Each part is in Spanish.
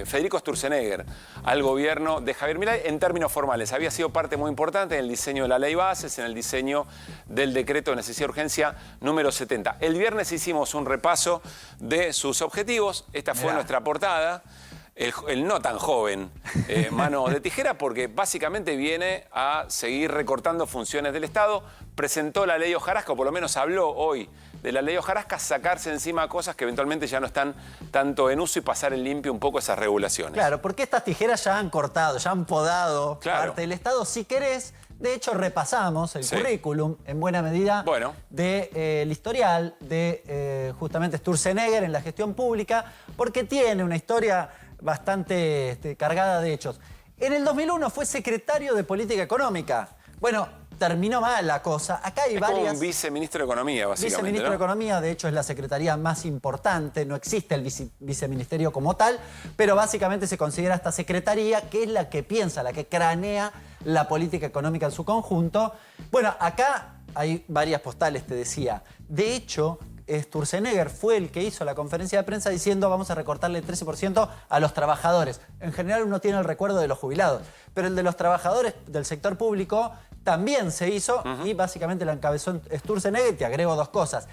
Federico Sturzenegger al gobierno de Javier Milei en términos formales. Había sido parte muy importante en el diseño de la ley bases, en el diseño del decreto de necesidad de urgencia número 70. El viernes hicimos un repaso de sus objetivos. Esta fue nuestra portada. El no tan joven mano de tijera, porque básicamente viene a seguir recortando funciones del Estado. Presentó la ley Hojarasca, o por lo menos habló hoy de la ley Hojarasca, sacarse encima cosas que eventualmente ya no están tanto en uso y pasar en limpio un poco esas regulaciones. Claro, porque estas tijeras ya han cortado, ya han podado parte del Estado. Si querés, de hecho repasamos el currículum en buena medida del historial de justamente Sturzenegger en la gestión pública, porque tiene una historia bastante cargada de hechos. En el 2001 fue secretario de Política Económica. Bueno, terminó mal la cosa. Acá hay varias... como un viceministro de Economía, básicamente, viceministro de Economía, de hecho es la secretaría más importante, no existe el viceministerio como tal, pero básicamente se considera esta secretaría, que es la que piensa, la que cranea la política económica en su conjunto. Bueno, acá hay varias postales, te decía. De hecho, Sturzenegger fue el que hizo la conferencia de prensa diciendo vamos a recortarle el 13% a los trabajadores. En general uno tiene el recuerdo de los jubilados, pero el de los trabajadores del sector público también se hizo y básicamente la encabezó Sturzenegger. Te agrego dos cosas.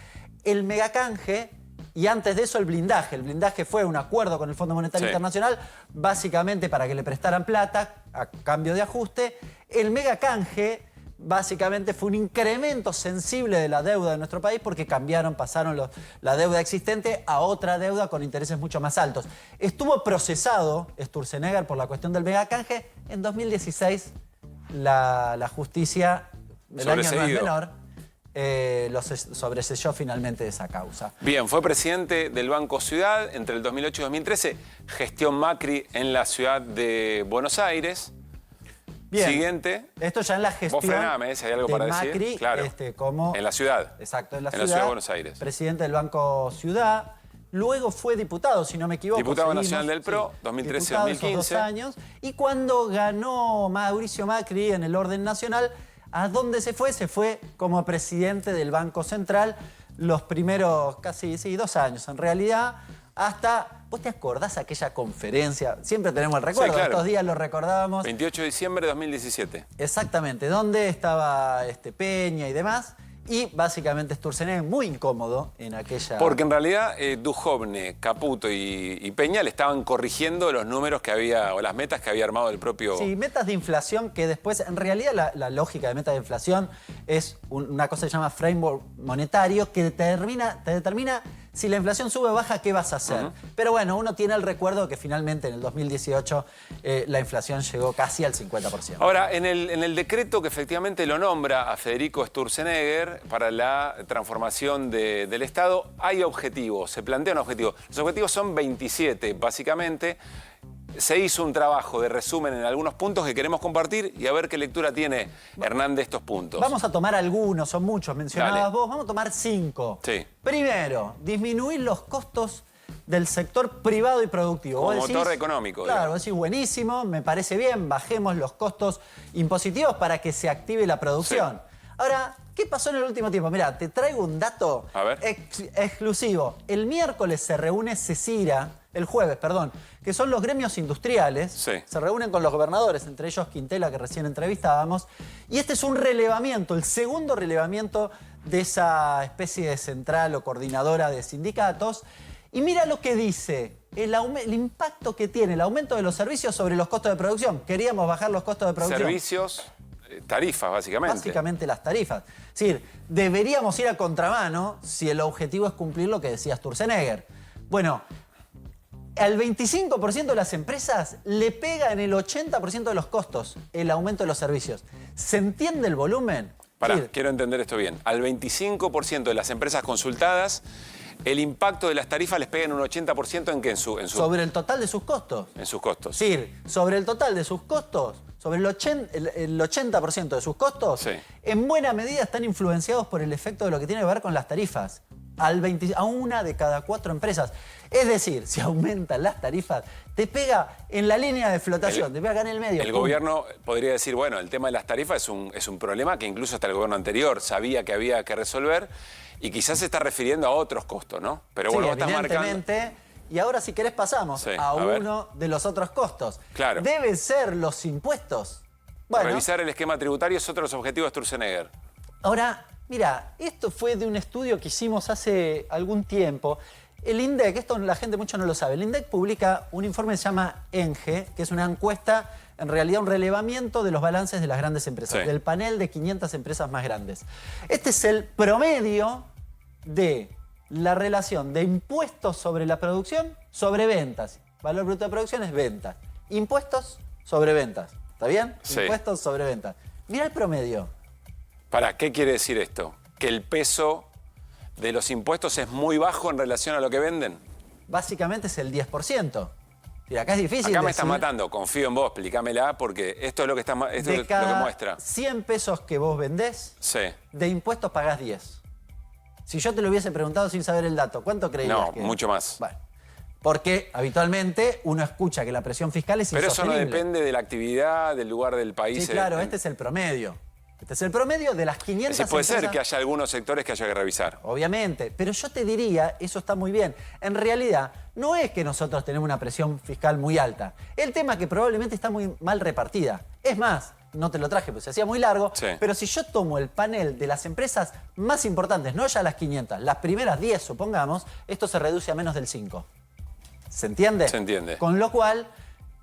El megacanje y antes de eso el blindaje. El blindaje fue un acuerdo con el Fondo Monetario Internacional básicamente para que le prestaran plata a cambio de ajuste. El megacanje básicamente fue un incremento sensible de la deuda de nuestro país porque pasaron la deuda existente a otra deuda con intereses mucho más altos. Estuvo procesado Sturzenegger por la cuestión del megacanje. En 2016 la justicia, el año no es menor, lo sobreseyó finalmente de esa causa. Bien, fue presidente del Banco Ciudad entre el 2008 y 2013, gestión Macri en la ciudad de Buenos Aires. Bien. Siguiente. Esto ya en la gestión. Vos frename, si hay algo para Macri, decir. Claro. Como, en la ciudad. Exacto, en la ciudad de Buenos Aires. Presidente del Banco Ciudad. Luego fue diputado, si no me equivoco. Diputado nacional del PRO, 2013-2015. 2 años. Y cuando ganó Mauricio Macri en el orden nacional, ¿a dónde se fue? Se fue como presidente del Banco Central los primeros casi 2 años. En realidad, hasta... ¿Vos te acordás aquella conferencia? Siempre tenemos el recuerdo, claro. Estos días lo recordábamos. 28 de diciembre de 2017. Exactamente, donde estaba Peña y demás. Y básicamente Sturzenegger muy incómodo en aquella... Porque en realidad Duhovne, Caputo y Peña le estaban corrigiendo los números que había, o las metas que había armado el propio... Sí, metas de inflación que después, en realidad la lógica de metas de inflación es una cosa que se llama framework monetario que te determina si la inflación sube o baja, ¿qué vas a hacer? Pero bueno, uno tiene el recuerdo que finalmente en el 2018 la inflación llegó casi al 50%. Ahora, en el decreto que efectivamente lo nombra a Federico Sturzenegger para la transformación del Estado, hay objetivos, se plantean objetivos. Los objetivos son 27, básicamente. Se hizo un trabajo de resumen en algunos puntos que queremos compartir y a ver qué lectura tiene Hernán de estos puntos. Vamos a tomar algunos, son muchos, mencionabas vos. Vamos a tomar 5. Sí. Primero, disminuir los costos del sector privado y productivo. Como motor económico. Claro, vos decís, buenísimo, me parece bien, bajemos los costos impositivos para que se active la producción. Ahora, ¿qué pasó en el último tiempo? Mirá, te traigo un dato exclusivo. El miércoles se reúne CECIRA, el jueves, perdón, que son los gremios industriales. Se reúnen con los gobernadores, entre ellos Quintela, que recién entrevistábamos. Y este es un relevamiento, el segundo relevamiento de esa especie de central o coordinadora de sindicatos. Y mira lo que dice, el impacto que tiene el aumento de los servicios sobre los costos de producción. Queríamos bajar los costos de producción. Servicios, tarifas, básicamente. Básicamente las tarifas. Es decir, deberíamos ir a contramano si el objetivo es cumplir lo que decía Sturzenegger. Bueno, al 25% de las empresas le pega en el 80% de los costos el aumento de los servicios. ¿Se entiende el volumen? Pará, quiero entender esto bien. Al 25% de las empresas consultadas, el impacto de las tarifas les pega en un 80% ¿en qué? Sobre el total de sus costos. En sus costos. Es decir, sobre el total de sus costos, sobre el 80% de sus costos, en buena medida están influenciados por el efecto de lo que tiene que ver con las tarifas. A una de cada 4 empresas. Es decir, si aumentan las tarifas, te pega en la línea de flotación, te pega acá en el medio. El gobierno podría decir, bueno, el tema de las tarifas es un problema que incluso hasta el gobierno anterior sabía que había que resolver y quizás se está refiriendo a otros costos, ¿no? Pero bueno, evidentemente, Y ahora, si querés, pasamos Sí, a a ver. uno de los otros costos. Claro. Deben ser los impuestos. Bueno, Revisar el esquema tributario es otro de los objetivos de Sturzenegger. ahora, mira, esto fue de un estudio que hicimos hace algún tiempo. El INDEC, esto la gente mucho no lo sabe, el INDEC publica un informe que se llama ENGE, que es una encuesta, en realidad un relevamiento de los balances de las grandes empresas, Sí. del panel de 500 empresas más grandes. Este es el promedio de la relación de impuestos sobre la producción sobre ventas. Valor bruto de producción es ventas. Impuestos sobre ventas. ¿Está bien? Sí. Impuestos sobre ventas. Mira el promedio. ¿Para qué quiere decir esto? ¿Que el peso de los impuestos es muy bajo en relación a lo que venden? Básicamente es el 10%. Mira, acá es difícil Acá me estás decir, matando, confío en vos, explícamela, porque esto es lo que, esto es de lo que cada muestra. 100 pesos que vos vendés, Sí. de impuestos pagás 10. Si yo te lo hubiese preguntado sin saber el dato, ¿cuánto creías No, que mucho más. Bueno, porque habitualmente uno escucha que la presión fiscal es Pero eso no insostenible. depende de la actividad, del lugar del país. Sí, claro, este es el promedio. Este es el promedio de las 500 Sí, puede ser empresas. que haya algunos sectores que haya que revisar. Obviamente, pero yo te diría, eso está muy bien. En realidad, no es que nosotros tenemos una presión fiscal muy alta. El tema es que probablemente está muy mal repartida. Es más, no te lo traje porque se hacía muy largo, Sí. pero si yo tomo el panel de las empresas más importantes, no ya las 500, las primeras 10, supongamos, esto se reduce a menos del 5. ¿Se entiende? Se entiende. Con lo cual,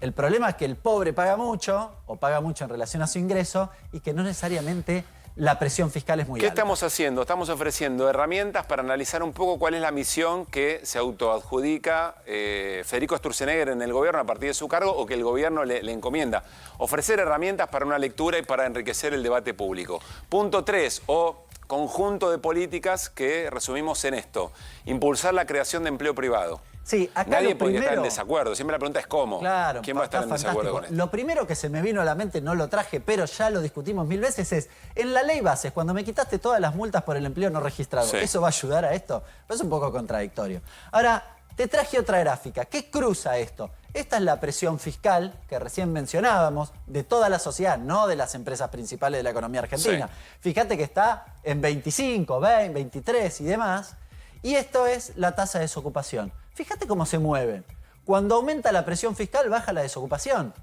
el problema es que el pobre paga mucho, o paga mucho en relación a su ingreso, y que no necesariamente la presión fiscal es muy ¿Qué alta. estamos haciendo? Estamos ofreciendo herramientas para analizar un poco cuál es la misión que se autoadjudica Federico Sturzenegger en el gobierno a partir de su cargo o que el gobierno le encomienda. Ofrecer herramientas para una lectura y para enriquecer el debate público. Punto 3, o conjunto de políticas que resumimos en esto. Impulsar la creación de empleo privado. Sí, acá Nadie lo podría estar en primero- desacuerdo. Siempre la pregunta es cómo. Claro, ¿Quién va a estar está en desacuerdo con fantástico. esto? Lo primero que se me vino a la mente, no lo traje, pero ya lo discutimos 1000 veces, es en la ley bases, cuando me quitaste todas las multas por el empleo no registrado, Sí. ¿eso va a ayudar a esto? Pues es un poco contradictorio. Ahora, te traje otra gráfica. ¿Qué cruza esto? Esta es la presión fiscal que recién mencionábamos de toda la sociedad, no de las empresas principales de la economía argentina. Sí. Fíjate que está en 25, 20, 23 y demás. Y esto es la tasa de desocupación. Fíjate cómo se mueven. Cuando aumenta la presión fiscal, baja la desocupación.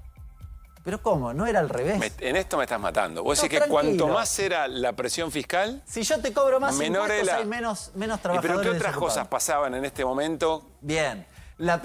¿Pero cómo? ¿No era al revés? En esto me estás matando. Vos No, decís que tranquilo. cuanto más era la presión fiscal, Si yo te cobro más menor impuestos, era- hay menos ¿y trabajadores pero qué otras desocupados. cosas pasaban en este momento? Bien. La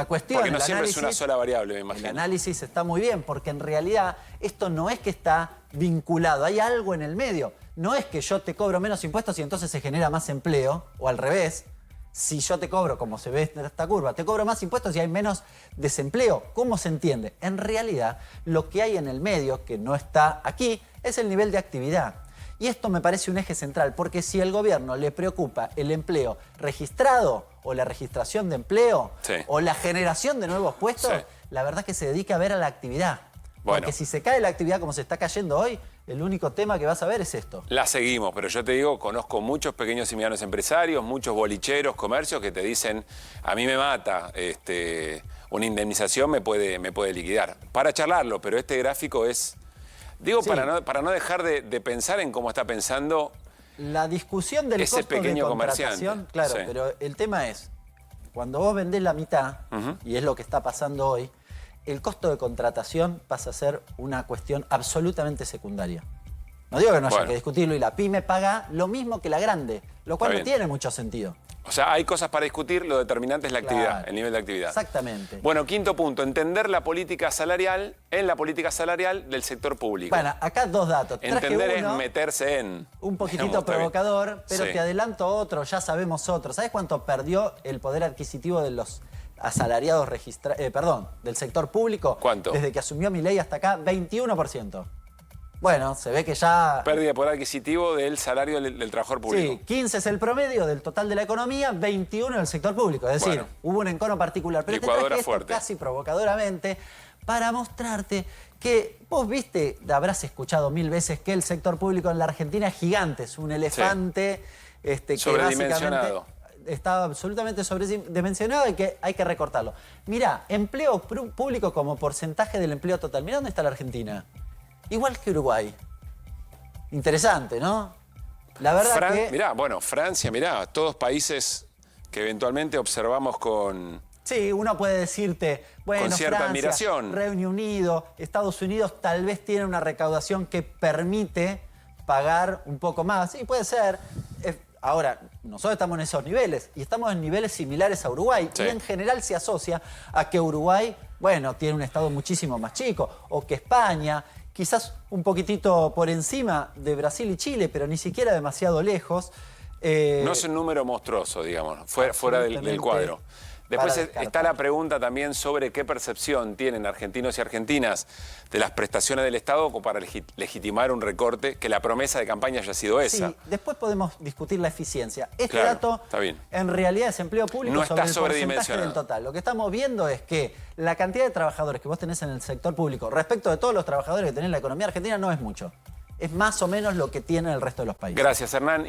cuestión, Porque no el siempre es una análisis- sola variable, me El imagino. análisis está muy bien, porque en realidad esto no es que está vinculado, hay algo en el medio. No es que yo te cobro menos impuestos y entonces se genera más empleo, o al revés. Si yo te cobro, como se ve en esta curva, te cobro más impuestos y hay menos desempleo. ¿Cómo se entiende? En realidad, lo que hay en el medio, que no está aquí, es el nivel de actividad. Y esto me parece un eje central, porque si al gobierno le preocupa el empleo registrado o la registración de empleo Sí. o la generación de nuevos puestos, Sí. la verdad es que se dedica a ver a la actividad. Bueno. Porque si se cae la actividad como se está cayendo hoy, el único tema que vas a ver es esto. La seguimos, pero yo te digo, conozco muchos pequeños y medianos empresarios, muchos bolicheros, comercios que te dicen, a mí me mata, una indemnización me puede liquidar. Para charlarlo, pero este gráfico es... Digo, Sí. para no dejar de pensar en cómo está pensando... La discusión del Ese costo pequeño de contratación, comerciante, claro, sí. pero el tema es, cuando vos vendés la mitad, y es lo que está pasando hoy, el costo de contratación pasa a ser una cuestión absolutamente secundaria. No digo que no haya Bueno. que discutirlo y la pyme paga lo mismo que la grande, lo cual Está no bien. tiene mucho sentido. O sea, hay cosas para discutir, lo determinante es la actividad, Claro. el nivel de actividad. Exactamente. Bueno, quinto punto, entender la política salarial en la política salarial del sector público. Bueno, acá dos datos. Traje Entender es uno, meterse en... un poquitito Digamos, está bien. provocador, pero Sí. te adelanto otro, ya sabemos otro. ¿Sabes cuánto perdió el poder adquisitivo de los asalariados del sector público? ¿Cuánto? Desde que asumió Milei hasta acá, 21%. Bueno, se ve que ya... Pérdida de poder adquisitivo del salario del trabajador público. Sí, 15 es el promedio del total de la economía, 21 del sector público. Es decir, Bueno. hubo un encono particular. Pero te Licuadora traje esto fuerte. casi provocadoramente para mostrarte que vos viste, habrás escuchado 1000 veces que el sector público en la Argentina es gigante, es un elefante que Sobredimensionado. básicamente está absolutamente sobredimensionado y que hay que recortarlo. Mirá, empleo público como porcentaje del empleo total. Mirá dónde está la Argentina. Igual que Uruguay. Interesante, ¿no? La verdad que... Mirá, bueno, Francia, mirá, todos países que eventualmente observamos con Sí, uno puede decirte, bueno, Con cierta Francia, admiración. Reino Unido, Estados Unidos tal vez tienen una recaudación que permite pagar un poco más. Sí, puede ser. Ahora, nosotros estamos en esos niveles y estamos en niveles similares a Uruguay. Sí. Y en general se asocia a que Uruguay, bueno, tiene un Estado muchísimo más chico, o que España, quizás un poquitito por encima de Brasil y Chile, pero ni siquiera demasiado lejos. No es un número monstruoso, digamos, fuera del cuadro. Después para descartar. está la pregunta también sobre qué percepción tienen argentinos y argentinas de las prestaciones del Estado como para legitimar un recorte, que la promesa de campaña haya sido esa. Sí, después podemos discutir la eficiencia. Este Claro, dato, está bien. en realidad, es empleo público No está sobre el porcentaje sobredimensionado. del total. Lo que estamos viendo es que la cantidad de trabajadores que vos tenés en el sector público respecto de todos los trabajadores que tenés en la economía argentina no es mucho. Es más o menos lo que tiene el resto de los países. Gracias, Hernán.